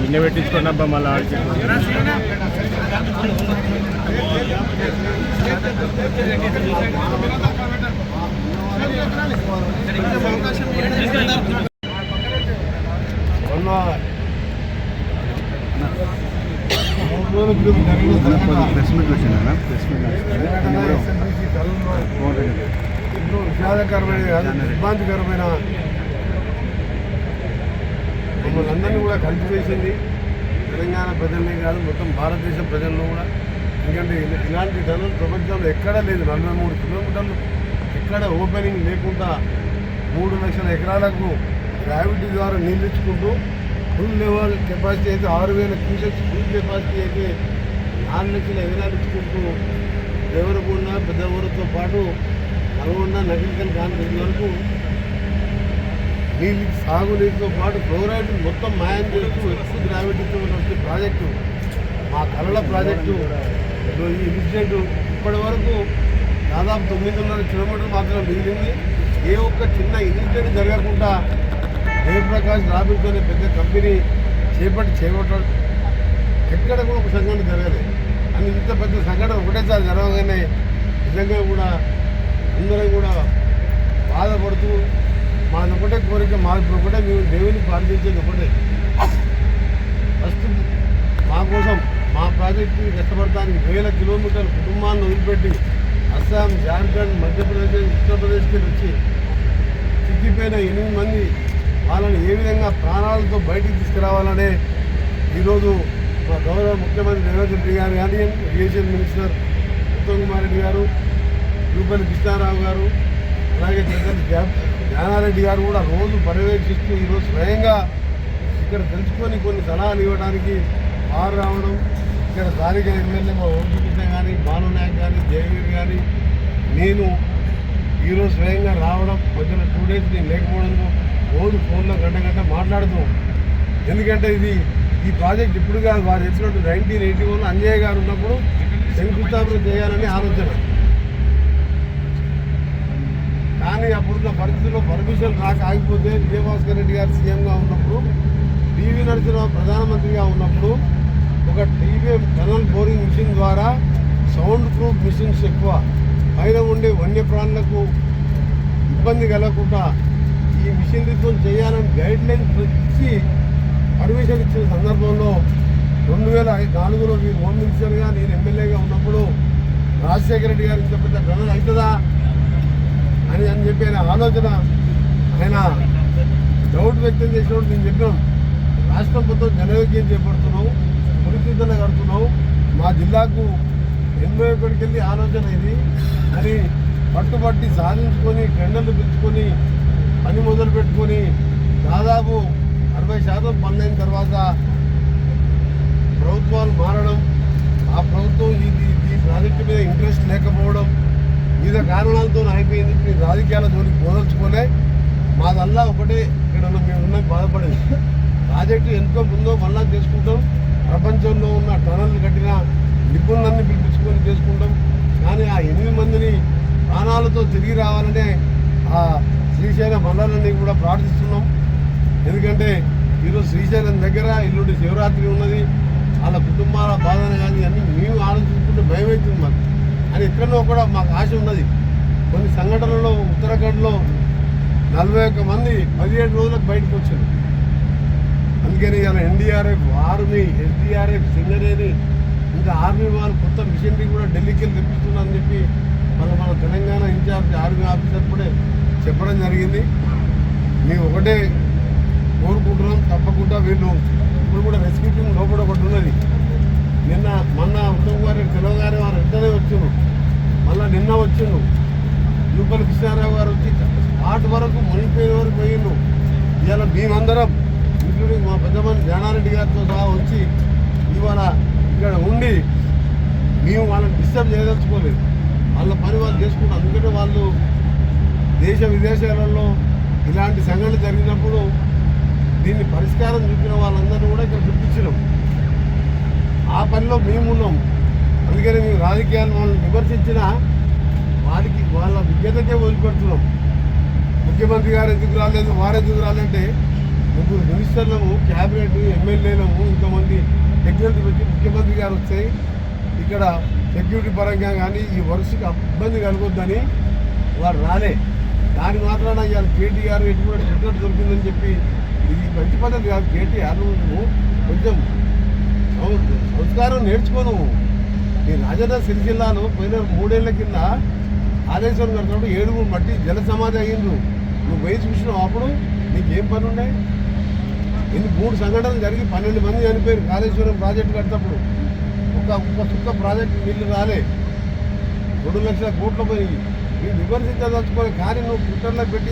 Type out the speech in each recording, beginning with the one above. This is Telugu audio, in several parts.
ఇన్న పెట్టించుకున్నబ్బా మళ్ళీ ప్రెస్ మీట్ వచ్చిందా విషాదకరమైన ఇబ్బందికరమైన మమ్మల్ని అందరినీ కూడా కలిసి వేసింది. తెలంగాణ ప్రజలనే కాదు మొత్తం భారతదేశ ప్రజలను కూడా. ఎందుకంటే ఇలాంటి ధనం ప్రపంచంలో ఎక్కడా లేదు. 43 కిలోమీటర్లు ఎక్కడ ఓపెనింగ్ లేకుండా 3 లక్షల ఎకరాలకు గ్రావిటీ ద్వారా నీళ్ళు ఇచ్చుకుంటూ ఫుల్ లెవెల్ కెపాసిటీ అయితే 6000 క్యూసెక్స్ ఫుల్ కెపాసిటీ అయితే 4 లక్షల ఎకరాలు ఇచ్చుకుంటూ దేవరకొండ పెద్దవరతో పాటు నల్గొండ నగరికల్ కాన్ఫరెన్స్ వరకు నీళ్ళు సాగునీటితో పాటు ఫ్లోరైడ్ మొత్తం మాయం చేస్తూ ఎక్కువ గ్రావిటీతో వచ్చే ప్రాజెక్టు మా కళల ప్రాజెక్టు. ఈ ఇన్సిడెంట్ ఇప్పటి వరకు దాదాపు 9.5 కిలోమీటర్లు మాత్రం మిగిలింది. ఏ ఒక్క చిన్న ఇన్సిడెంట్ జరగకుండా జయప్రకాష్ రాబిన్స్ అనే పెద్ద కంపెనీ చేపట్టడం ఎక్కడ కూడా ఒక సంఘటన జరగలేదు. అని ఇంత పెద్ద సంఘటన ఒకటేసారి జరగగానే నిజంగా కూడా అందరం కూడా బాధపడుతూ మాది ఒకటే కోరిక, మాది ఒకటే మేము దేవుని ప్రార్థించేది ఒకటే. ఫస్ట్ మా కోసం మా ప్రాజెక్టుని కష్టపడటానికి 1000 కిలోమీటర్ల కుటుంబాలను వదిలిపెట్టి అస్సాం, జార్ఖండ్, మధ్యప్రదేశ్, ఉత్తరప్రదేశ్కి వచ్చి చిక్కిపోయిన 8 మంది వాళ్ళని ఏ విధంగా ప్రాణాలతో బయటికి తీసుకురావాలనే ఈరోజు మా గౌరవ ముఖ్యమంత్రి రేవంత్ రెడ్డి గారు కానీ, ఇరిగేషన్ మినిస్టర్ ఉత్తమ్ కుమార్ రెడ్డి గారు, రూపల్లి కృష్ణారావు గారు, అలాగే జ్ఞానారెడ్డి గారు కూడా రోజు పర్యవేక్షిస్తూ ఈరోజు స్వయంగా ఇక్కడ తెలుసుకొని కొన్ని సలహాలు ఇవ్వడానికి వారు రావడం, ఇక్కడ స్థానిక ఎమ్మెల్యే మా ఓపీ కృష్ణ కానీ, భాను నాయక్ కానీ, జయవీర్ కానీ, నేను ఈరోజు స్వయంగా రావడం, మధ్యలో 2 డేస్ నేను లేకపోవడంతో రోజు ఫోన్లో గంట మాట్లాడుతూ. ఎందుకంటే ఈ ప్రాజెక్ట్ ఇప్పుడు కాదు, వారు తెచ్చినట్టు 1981లో అంజయ్య గారు ఉన్నప్పుడు శంకుస్థాపన చేయాలని ఆలోచన. కానీ అప్పుడున్న పరిస్థితుల్లో పర్మిషన్ రాక ఆగిపోతే విజయభాస్కర్ రెడ్డి గారు సీఎంగా ఉన్నప్పుడు పివి నరసింహరావు ప్రధానమంత్రిగా ఉన్నప్పుడు ఒక టీవీఎం టనల్ బోరింగ్ మిషన్ ద్వారా సౌండ్ ప్రూఫ్ మిషన్స్ ఎక్కువ పైన ఉండే వన్యప్రాణులకు ఇబ్బంది కలగకుండా ఈ మిషనరీతో చేయాలని గైడ్ లైన్స్ ఇచ్చి పర్మిషన్ ఇచ్చిన సందర్భంలో 2004లో మీరు హోమ్ మినిస్టర్గా నేను ఎమ్మెల్యేగా ఉన్నప్పుడు రాజశేఖర రెడ్డి గారు ఇంత పెద్ద టనల్ అవుతుందా అని చెప్పి ఆయన ఆలోచన ఆయన డౌట్ వ్యక్తం చేసినప్పుడు నేను చెప్పాను, రాష్ట్రం మొత్తం జనయోగ్యం చేపడుతున్నావు, పురిచితలు కడుతున్నావు, మా జిల్లాకు 81 వెళ్ళి ఆలోచన ఇది అని పట్టుబట్టి సాధించుకొని టెండర్లు పిలుచుకొని పని మొదలు పెట్టుకొని దాదాపు 60% పనులైన తర్వాత ప్రభుత్వాలు మారడం, ఆ ప్రభుత్వం ఈ ప్రాజెక్టు మీద ఇంట్రెస్ట్ లేకపోవడం వివిధ కారణాలతో అయిపోయింది. మీరు రాజకీయాల జోలికి పోదలుచుకోలే, మాదల్లా ఒకటే ఇక్కడ మేము బాధపడేది ప్రాజెక్టు ఎంతో ముందో మళ్ళా చేసుకుంటాం, ప్రపంచంలో ఉన్న టనల్ కట్టిన నిపుణులన్నీ పిలిపించుకొని చేసుకుంటాం. కానీ ఆ 8 మందిని ప్రాణాలతో తిరిగి రావాలనే ఆ శ్రీశైలం మల్లలని కూడా ప్రార్థిస్తున్నాం. ఎందుకంటే ఈరోజు శ్రీశైలం దగ్గర ఇల్లుండి శివరాత్రి ఉన్నది, వాళ్ళ కుటుంబాల బాధలు కానీ అన్నీ మేము ఆలోచించుకుంటే భయం అవుతుంది మాకు. అని ఎక్కడో కూడా మాకు ఆశ ఉన్నది. కొన్ని సంఘటనలలో ఉత్తరాఖండ్లో 41 మంది 17 రోజులకు బయటకు వచ్చారు. అందుకని ఇలా ఎన్డీఆర్ఎఫ్, ఆర్మీ, ఎస్డీఆర్ఎఫ్, సింగరేణి ఇంకా ఆర్మీ వాళ్ళు కొత్త మిషనరీ కూడా ఢిల్లీకి వెళ్ళి తెప్పిస్తున్నారని చెప్పి మన తెలంగాణ ఇన్ఛార్జ్ ఆర్మీ ఆఫీసర్ కూడా చెప్పడం జరిగింది. మేము ఒకటే కోరుకుంటున్నాం, తప్పకుండా వీళ్ళు ఇప్పుడు కూడా రెస్క్యూ టీం లోపల ఒకటి ఉన్నది. మొన్న ఉత్తమ్ కుమార్ రెడ్డి తెలంగాణ వారు వెంటనే వచ్చిండు, మళ్ళీ నిన్న వచ్చిండు. యూపల్లి కృష్ణారావు గారు వచ్చి స్పాట్ వరకు మునిగిపోయిన వరకు పోయిండు. ఇవాళ మేమందరం ఇంక్లూడింగ్ మా పెద్దమని జానారెడ్డి గారితో సహా వచ్చి ఇవాళ ఇక్కడ ఉండి మేము వాళ్ళని డిస్టర్బ్ చేయదలుచుకోలేదు. వాళ్ళ పని వాళ్ళు చేసుకుంటాం. అందుకంటే వాళ్ళు దేశ విదేశాలలో ఇలాంటి సంఘటనలు జరిగినప్పుడు దీన్ని పరిష్కారం చూపిన వాళ్ళందరినీ కూడా ఇక్కడ పిలిపించినాం. ఆ పనిలో మేము ఉన్నాం. అందుకని మేము రాజకీయాలు వాళ్ళని విమర్శించిన వారికి వాళ్ళ విజ్ఞతకే వదిలిపెడుతున్నాం. ముఖ్యమంత్రి గారు ఎందుకు రాలేదు, వారు ఎందుకు రాలంటే 3 మినిస్టర్లము, క్యాబినెట్, ఎమ్మెల్యేలము, ఇంతమంది టెక్నాలజీ వచ్చి ముఖ్యమంత్రి గారు వచ్చాయి. ఇక్కడ సెక్యూరిటీ పరంగా కానీ ఈ వరుసకి ఇబ్బంది కలగొద్దని వారు రాలే. దాని మాత్రాన ఇవాళ కేటీఆర్ ఎటువంటి టికెట్ దొరికిందని చెప్పి ఇది మంచి పద్ధతి కాదు. కేటీఆర్ నువ్వు కొంచెం సంస్కారం నేర్చుకోను. ఈ రాజన్న సిరిజిల్లాలో పోయిన 3 ఏళ్ల కింద ఆదేశం కడుతున్నప్పుడు 7 మట్టి జల సమాధి అయ్యిండ్రు. నువ్వు పోయి చూసినావు, అప్పుడు నీకేం పని ఉండే? 3 సంఘటనలు జరిగి 12 మంది చనిపోయారు. కాళేశ్వరం ప్రాజెక్టు కట్టినప్పుడు ఒక్క సుక్క ప్రాజెక్టు నీళ్ళు రాలే, 2 లక్షల కోట్లు పోయి. నువ్వు విమర్శించదలుచుకోవాలి, కానీ నువ్వు ట్విట్టర్లో పెట్టి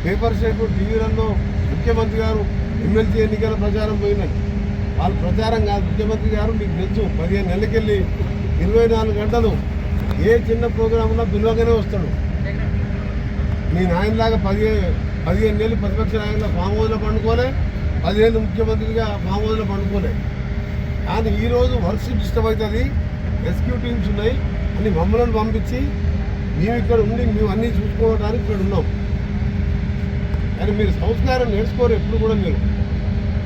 పేపర్ షేట్ టీవీలలో ముఖ్యమంత్రి గారు ఎమ్మెల్సీ ఎన్నికల ప్రచారం పోయినాయి. వాళ్ళ ప్రచారం కాదు. ముఖ్యమంత్రి గారు మీకు తెలుసు 15 నెలలకెళ్ళి 24 గంటలు ఏ చిన్న ప్రోగ్రాంలో పిలువగానే వస్తాడు. మీ నాయనలాగా 15 నెలలు ప్రతిపక్ష నాయకుల ఫామ్ హౌస్లో పండుకోలే, 10 ఏళ్ళు ముఖ్యమంత్రిగా ఫామ్ హౌస్లో పండుకోలే. కానీ ఈరోజు వర్క్ డిస్టర్బ్ అవుతుంది, రెస్క్యూ టీమ్స్ ఉన్నాయి అని మమ్మల్ని పంపించి మేము ఇక్కడ ఉండి మేము అన్నీ చూసుకోవడానికి ఇక్కడ ఉన్నాం. కానీ మీరు సంస్కారం నేర్చుకోరు. ఎప్పుడు కూడా మీరు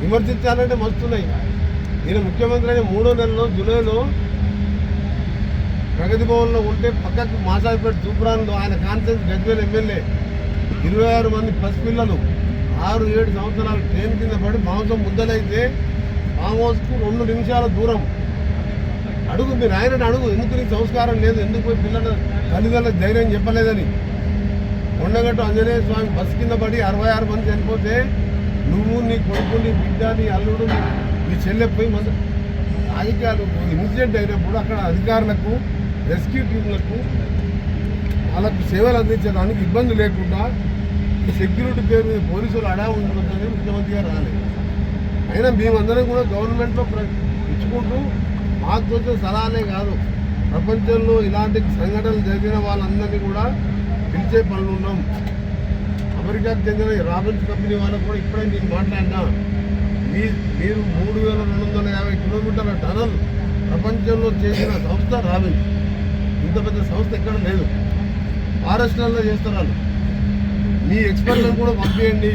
విమర్శించాలంటే మస్తున్నాయి. ఈయన ముఖ్యమంత్రి అయిన 3వ నెలలో జూలైలో ప్రగతి భవన్లో ఉంటే పక్కకు మాసాయిపేట సూప్రాన్లో ఆయన కాన్ఫరెన్స్ గజ్వేల్ ఎమ్మెల్యే 26 మంది పసిపిల్లలు 6-7 సంవత్సరాలు ట్రైన్ కింద పడి మాంసం ముద్దలైతే ఫామ్ హౌస్కు 2 నిమిషాల దూరం. అడుగు మీరు ఆయనని అడుగు, ఎందుకు నీకు సంస్కారం లేదు, ఎందుకు పోయి పిల్లల తల్లిదండ్రులకు ధైర్యం చెప్పలేదని. కొండగట్టు ఆంజనేయ స్వామి బస్సు కింద పడి 66 మంది చనిపోతే నువ్వు, నీ కొడుకు, నీ బిడ్డ, నీ అల్లుడు, నీ చెల్లెపోయి మంది రాజకీయాలు ఇన్సిడెంట్ అయినప్పుడు అక్కడ అధికారులకు, రెస్క్యూ టీంలకు వాళ్ళకు సేవలు అందించడానికి ఇబ్బంది లేకుండా ఈ సెక్యూరిటీ పేరు మీద పోలీసులు అడా ఉండదని ముఖ్యమంత్రి గారు రాలేదు. అయినా మేమందరం కూడా గవర్నమెంట్లో ఇచ్చుకుంటూ మాకు తోచిన సలహాలే కాదు, ప్రపంచంలో ఇలాంటి సంఘటనలు జరిగిన వాళ్ళందరినీ కూడా పిలిచే పనులు ఉన్నాం. అమెరికాకు చెందిన రాబిన్స్ కంపెనీ వాళ్ళకు కూడా ఇప్పుడే నేను మాట్లాడినా, మీరు 3250 కిలోమీటర్ల టనల్ ప్రపంచంలో చేసిన సంస్థ రాబిన్స్. ఇంత పెద్ద సంస్థ ఎక్కడ లేదు, మహారాష్ట్రలో చేస్తున్నారు. మీ ఎక్స్పర్ట్లను కూడా పంపించండి.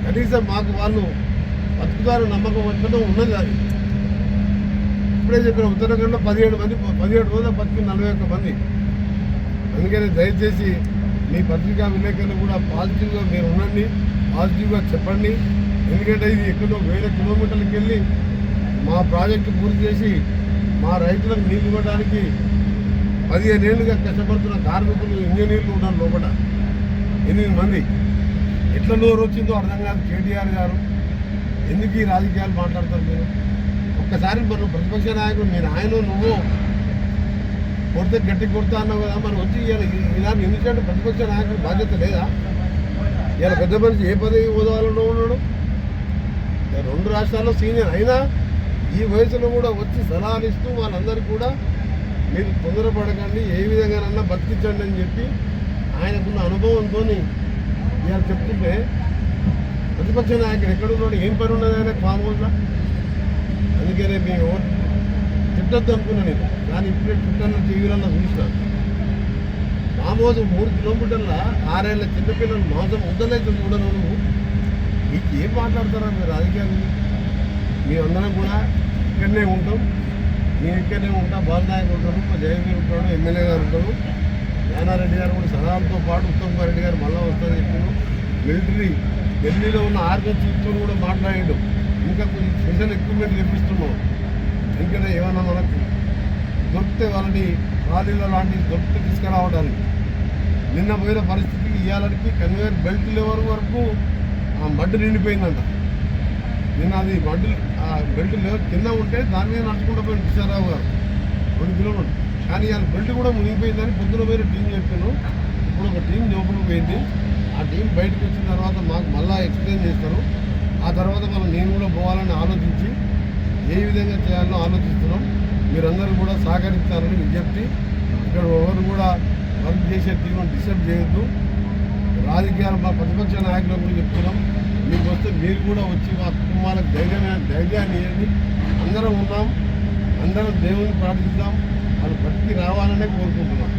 కనీసం మాకు వాళ్ళు బతుకుతారు నమ్మకం ఎక్కడో ఉన్నది అది. ఇప్పుడే చెప్పిన ఉత్తరాఖండ్లో 17 రోజుల బతికి 41 మంది. అందుకని దయచేసి మీ పత్రికా విలేకరులు కూడా పాజిటివ్గా మీరు ఉండండి, పాజిటివ్గా చెప్పండి. ఎందుకంటే ఇది ఎక్కడో వేల కిలోమీటర్లకు వెళ్ళి మా ప్రాజెక్టు పూర్తి చేసి మా రైతులకు నీళ్ళు ఇవ్వడానికి 15 ఏళ్ళుగా కష్టపడుతున్న కార్మికులు ఇంజనీర్లు ఉన్నారు లోపల 8 మంది. ఎట్లా నోరు వచ్చిందో అర్థం కాదు. కేటీఆర్ గారు ఎందుకు ఈ రాజకీయాలు మాట్లాడతారు మీరు? ఒక్కసారి మనం ప్రతిపక్ష నాయకుడు మీరు ఆయన నువ్వు కొడితే గట్టి కొడతా అన్నావు కదా, మనం వచ్చి ఇలాంటి ఎందుకంటే ప్రతిపక్ష నాయకుడు బాధ్యత లేదా? ఇలా పెద్ద మనిషి ఏ పదవి హోదాలో ఉన్నాడు? 2 రాష్ట్రాల్లో సీనియర్ అయినా ఈ వయసులో కూడా వచ్చి సలహాలు ఇస్తూ వాళ్ళందరికీ కూడా మీరు తొందరపడకండి, ఏ విధంగానన్నా బతికించండి అని చెప్పి ఆయనకున్న అనుభవంతో ఇలా చెప్తుంటే ప్రతిపక్ష నాయకుడు ఎక్కడున్నాడు? ఏం పని ఉన్నది ఆయన ఫామ్ హౌస్లో? అందుకనే మేము తిట్టొద్దు అనుకున్నా నేను, కానీ ఇప్పుడే ట్విట్టర్లో టీవీలలో చూసినాను. ఫామ్ హౌస్ 3 కిలోమీటర్ల 6 ఏళ్ళ చిన్నపిల్లలు మాంసం ముద్దలైతే చూడను. మీకు ఏం మాట్లాడతారా మీరు రాజకీయాలు? మేమందరం కూడా ఇక్కడనే ఉంటాం, మేము ఇక్కడనే ఉంటాం. బాలనాయక్ ఉంటాడు, మా జయవీర్ ఉంటాడు, ఎమ్మెల్యే గారు ఉంటాడు, యానారెడ్డి గారు కూడా సలహాలతో పాటు ఉత్తమ్ కుమార్ రెడ్డి గారు మళ్ళీ వస్తారని చెప్పారు. మిలిటరీ ఢిల్లీలో ఉన్న ఆర్మీ చీఫ్తో కూడా మాట్లాడాడు. ఇంకా కొంచెం స్పెషల్ ఎక్విప్మెంట్ తెప్పిస్తున్నాం. ఎందుకంటే ఏమన్నా మనకు దొరికితే వాళ్ళని ఖాళీలో లాంటివి దొరికితే తీసుకురావడానికి. నిన్న పోయిన పరిస్థితికి ఇవాళకి కన్వేయర్ బెల్ట్ లెవెల్ వరకు ఆ మడ్డు నిండిపోయిందంట. నిన్న అది మడ్డు ఆ బెల్ట్ లెవెల్ కింద ఉంటే దాని మీద నడుచుకుంటూ పోయిన కిషారావు గారు 2 కిలోమీటర్లు. కానీ ఇవాళ బెల్ట్ కూడా మునిగిపోయిందని పొద్దున పోయిన టీం చెప్పాను. ఇప్పుడు ఒక టీం లోపలికి పోయింది. ఆ టీం బయటకు వచ్చిన తర్వాత మాకు మళ్ళీ ఎక్స్ప్లెయిన్ చేస్తారు. ఆ తర్వాత నేను కూడా పోవాలని ఆలోచించి ఏ విధంగా చేయాలో ఆలోచిస్తున్నాం. మీరందరూ కూడా సహకరించాలని విజ్ఞప్తి. ఇక్కడ ఎవరు కూడా వర్క్ చేసే టీంను డిస్టర్బ్ చేయొద్దు. రాజకీయాలు మా ప్రతిపక్ష నాయకులకు కూడా చెప్తున్నాం, మీకు వస్తే మీరు కూడా వచ్చి మా కుటుంబాలకు ధైర్యాన్ని ఇవ్వండి. అందరం ఉన్నాం, అందరం దేవుని ప్రార్థిద్దాం, వాళ్ళు బతికి రావాలనే కోరుకుంటున్నాం.